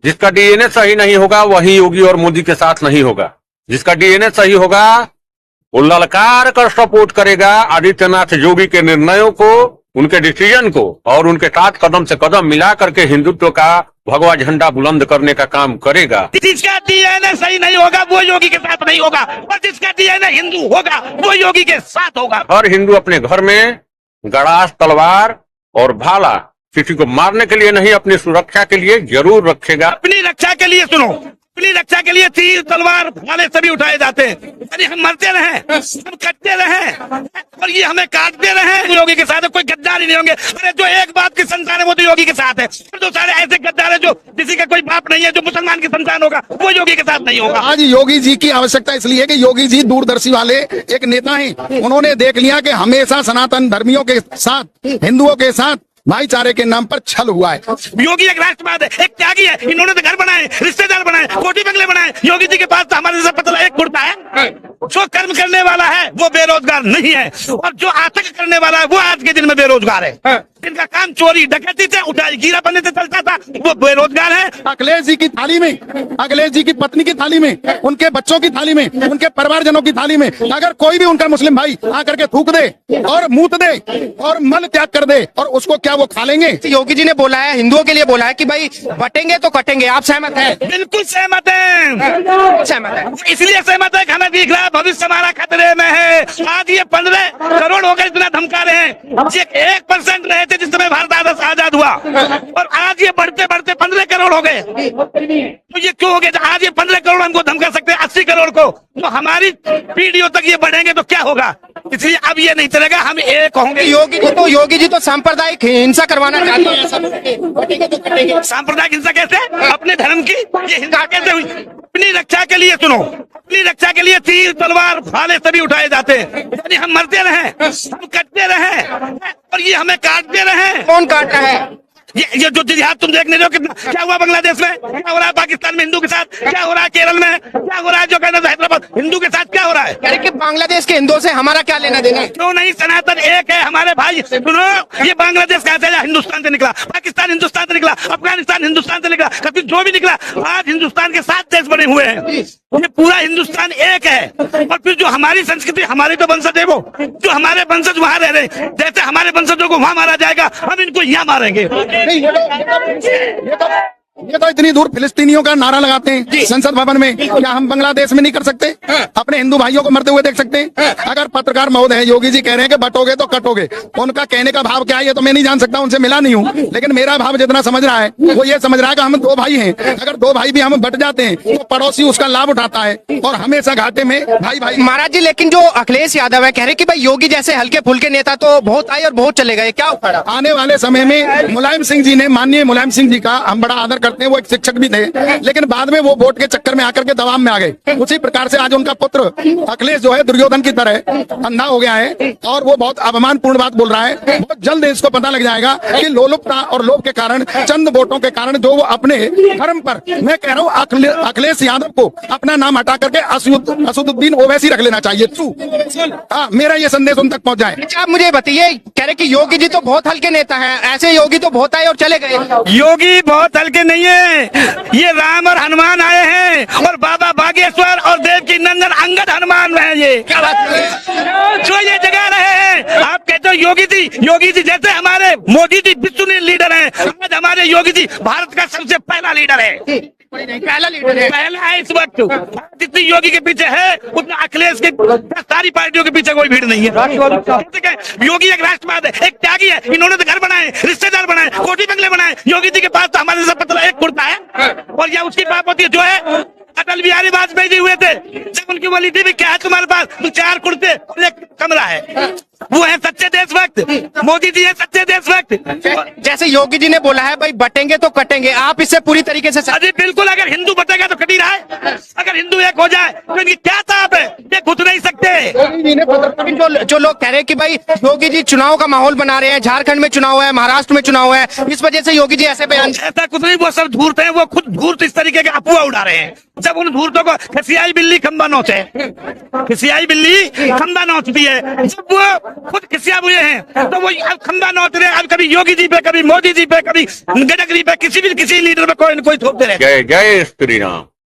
जिसका डीएनए सही नहीं होगा वही योगी और मोदी के साथ नहीं होगा। जिसका डीएनए सही होगा वो ललकार कर सपोर्ट करेगा आदित्यनाथ योगी के निर्णयों को, उनके डिसीजन को, और उनके साथ कदम से कदम मिला करके हिंदुत्व का भगवा झंडा बुलंद करने का काम करेगा। जिसका डीएनए सही नहीं होगा वो योगी के साथ नहीं होगा, और जिसका डीएनए हिंदू होगा वो योगी के साथ होगा। हर हिंदू अपने घर में गड़ास, तलवार और भाला किसी को मारने के लिए नहीं, अपनी सुरक्षा के लिए जरूर रखेगा। अपनी रक्षा के लिए, सुनो, अपनी रक्षा के लिए तीर, तलवार, भाले सभी उठाए जाते हैं। यदि हम मरते रहे, हम कटते रहे और ये हमें काटते रहे, योगी के साथ कोई गद्दार ही नहीं होंगे। अरे जो एक बाप की संतान है वो तो योगी के साथ है, और जो सारे ऐसे गद्दार है जो किसी का कोई बाप नहीं है, जो मुसलमान की संतान होगा वो योगी के साथ नहीं होगा। आज योगी जी की आवश्यकता इसलिए है कि योगी जी दूरदर्शी वाले एक नेता हैं। उन्होंने देख लिया कि हमेशा सनातन धर्मियों के साथ, हिंदुओं के साथ भाईचारे के नाम पर छल हुआ है। योगी एक राष्ट्रवाद है, एक त्यागी है। इन्होंने तो घर बनाए, रिश्तेदार बनाए, कोठी बंगले बनाए। योगी जी के पास तो हमारे जैसा पतला एक कुर्ता है। जो कर्म करने वाला है वो बेरोजगार नहीं है, और जो आतंक करने वाला है वो आज के दिन में बेरोजगार है। जिनका काम चोरी डकैती से, उठाई गिरा बनने से चलता था वो बेरोजगार है। अखिलेश जी की थाली में, अखिलेश जी की पत्नी की थाली में, उनके बच्चों की थाली में, उनके परिवारजनों की थाली में अगर कोई भी उनका मुस्लिम भाई आकर के थूक दे और मूत दे और मल त्याग कर दे और उसको क्या वो खा लेंगे? योगी जी ने बोला है, हिंदुओं के लिए बोला है कि भाई बटेंगे तो कटेंगे। आप सहमत हैं? बिल्कुल सहमत हैं। सहमत है। इसलिए सहमत है कि हमें दिख रहा है भविष्य हमारा खतरे में है। आज ये 15 करोड़ हो गए, इतना धमका रहे हैं। ये 1% रहे थे जिस समय भारत आजाद हुआ, और आज ये बढ़ते बढ़ते 15 करोड़ हो गए। तो ये क्यों हो गए? आज ये 15 करोड़ हमको धमका सकते हैं 80 करोड़ को, तो हमारी पीढ़ियों तक ये बढ़ेंगे तो क्या होगा? इसलिए अब ये नहीं चलेगा, हम एक होंगे। योगी जी तो सांप्रदायिक हिंसा करवाना चाहते हैं। सांप्रदायिक हिंसा कैसे? अपने धर्म की ये हिंसा कैसे हुई? अपनी रक्षा के लिए, सुनो, अपनी रक्षा के लिए तीर, तलवार, भाले सभी उठाए जाते हैं। यदि हम मरते रहे, हम कटते रहे और ये हमें काटते रहे। कौन काट रहा है? ये जो जिहाद तुम देख नहीं रहे हो, कितना क्या हुआ बांग्लादेश में, क्या हो रहा है पाकिस्तान में हिंदू के साथ, क्या हो रहा है केरल में, क्या हो रहा है जो कहना था हैदराबाद हिंदू के साथ क्या हो रहा है? यानी कि बांग्लादेश के हिंदुओं से हमारा क्या लेना देना? क्यों नहीं? सनातन एक है हमारे भाई। सुनो, ये बांग्लादेश कहाँ से हिंदुस्तान से निकला, पाकिस्तान हिंदुस्तान से निकला, अफगानिस्तान हिंदुस्तान से निकला, कभी जो भी निकला आज हिंदुस्तान के 7 देश बने हुए हैं। ये पूरा हिंदुस्तान एक है। और फिर जो हमारी संस्कृति, हमारी तो वंशज है, वो जो हमारे वंशज वहां रह रहे हैं, जैसे हमारे वंशजों को वहां मारा जाएगा हम इनको यहाँ मारेंगे। ये तो इतनी दूर फिलिस्तीनियों का नारा लगाते हैं संसद भवन में, क्या हम बांग्लादेश में नहीं कर सकते? अपने हिंदू भाइयों को मरते हुए देख सकते हैं? अगर पत्रकार महोदय योगी जी कह रहे हैं कि बटोगे तो कटोगे, उनका कहने का भाव क्या है ये तो मैं नहीं जान सकता, उनसे मिला नहीं हूँ, लेकिन मेरा भाव जितना समझ रहा है वो ये समझ रहा है कि हम 2 भाई हैं। अगर 2 भाई भी हम बट जाते हैं तो पड़ोसी उसका लाभ उठाता है और हमेशा घाटे में भाई भाई। महाराज जी, लेकिन जो अखिलेश यादव है कह रहे कि भाई योगी जैसे हल्के फुल्के नेता तो बहुत आए और बहुत चले गए, क्या उखाड़ा? आने वाले समय में मुलायम सिंह जी ने, माननीय मुलायम सिंह जी का हम बड़ा आदर करते हैं, वो एक शिक्षक भी थे, लेकिन बाद में वो वोट के चक्कर में आकर के दबाव में आ गए। उसी प्रकार से आज उनका पुत्र अखिलेश जो है दुर्योधन की तरह अंधा हो गया है और वो बहुत अपमानपूर्ण बात बोल रहा है। बहुत जल्द इसको पता लग जाएगा कि लोलुपता और लोभ के कारण, चंद वोटों के कारण जो वो अपने धर्म पर, मैं कह रहा हूँ अखिलेश यादव को अपना नाम हटा करके असदुद्दीन ओवैसी रख लेना चाहिए। हाँ, मेरा ये संदेश उन तक पहुँच जाए। आप मुझे बताइए, कह रहे कि योगी जी तो बहुत हल्के नेता हैं, ऐसे योगी तो बहुत आए और चले गए। योगी बहुत हल्के नहीं है, ये राम और हनुमान आए हैं, और बाबा बागेश्वर और देवकी नंदन अंगद हनुमान है। ये क्या बात जो ये जगा रहे हैं। आप कहते हो योगी जी जैसे हमारे मोदी जी विश्व लीडर हैं, आज हमारे योगी जी भारत का सबसे पहला लीडर है, पहला लीडर है, पहला है इस वक्त। जितनी योगी के पीछे है उतना अखिलेश के सारी पार्टियों के पीछे कोई भीड़ नहीं है। योगी एक राष्ट्रवाद है, एक त्यागी है। इन्होंने तो घर बनाए, रिश्तेदार बनाए, कोठी बंगले बनाए। योगी जी के पास तो हमारे जैसा पतला एक कुर्ता है, और यह उसकी बात होती है जो है अटल बिहारी वाजपेयी जी हुए थे, जब उनकी बोली थी क्या है तुम्हारे पास, तो 4 कुर्ते और 1 कमरा है। वो है सच्चे देशभक्त, मोदी जी है सच्चे देशभक्त। जैसे योगी जी ने बोला है भाई बटेंगे तो कटेंगे, आप इससे पूरी तरीके से? अरे बिल्कुल, अगर हिंदू बटेगा तो कटी रहा है। अगर हिंदू एक हो जाए तो इनकी क्या ताप है, ये घुस नहीं सकते। जो लोग कह रहे हैं कि भाई योगी जी चुनाव का माहौल बना रहे हैं, झारखंड में चुनाव है, महाराष्ट्र में चुनाव है, इस वजह से योगी जी ऐसे बयान। ऐसा कुछ नहीं, वो सब धूर्त हैं, वो खुद धूर्त इस तरीके के अफवाह उड़ा रहे हैं। जब उन धूर्तों को खसियाई बिल्ली खंबा नोचे, खसियाई बिल्ली खंबा नोचती है, जब वो खुद खिसिया हुए हैं, तो वो अब खंबा नोच रहे हैं, अब कभी योगी जी पे, कभी मोदी जी पे, कभी गडकरी पे, किसी लीडर पे कोई थोपते रहते हैं। जय जय श्री राम।